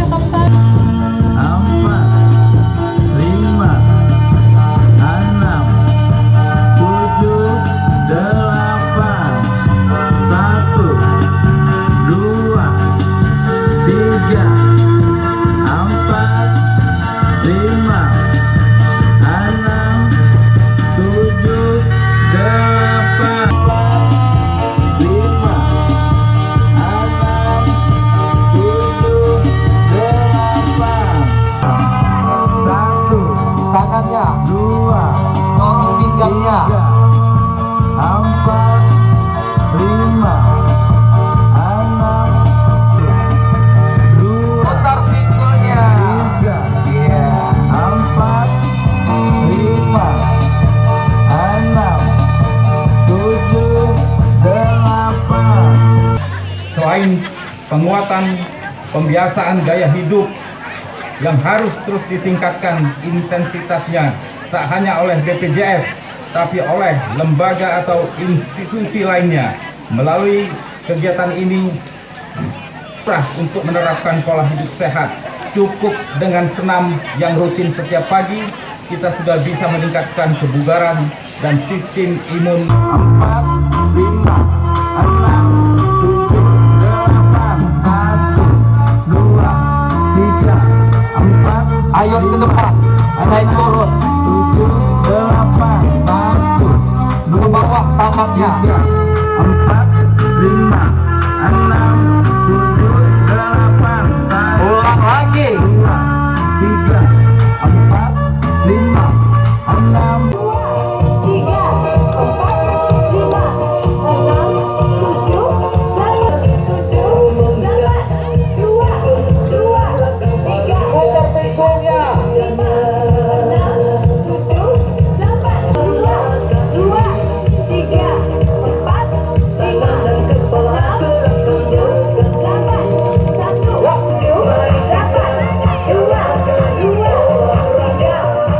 tempat. 5, 6, 7, 8. Selain penguatan pembiasaan gaya hidup yang harus terus ditingkatkan intensitasnya, tak hanya oleh BPJS, tapi oleh lembaga atau institusi lainnya. Melalui kegiatan ini, untuk menerapkan pola hidup sehat, cukup dengan senam yang rutin setiap pagi, kita sudah bisa meningkatkan kebugaran dan sistem imun. 4, 5, 6, 7, 8, 1, 2, 3, 4. Ayo ke depan, naik turun, 7, 8, 1, ke bawah tamatnya. 4, 5, 6, 7, 8, 1. Ulang lagi. 2, 3, 4, 5, 6. 3, 4, 5, 6, 7, 8, 2, 2, 3.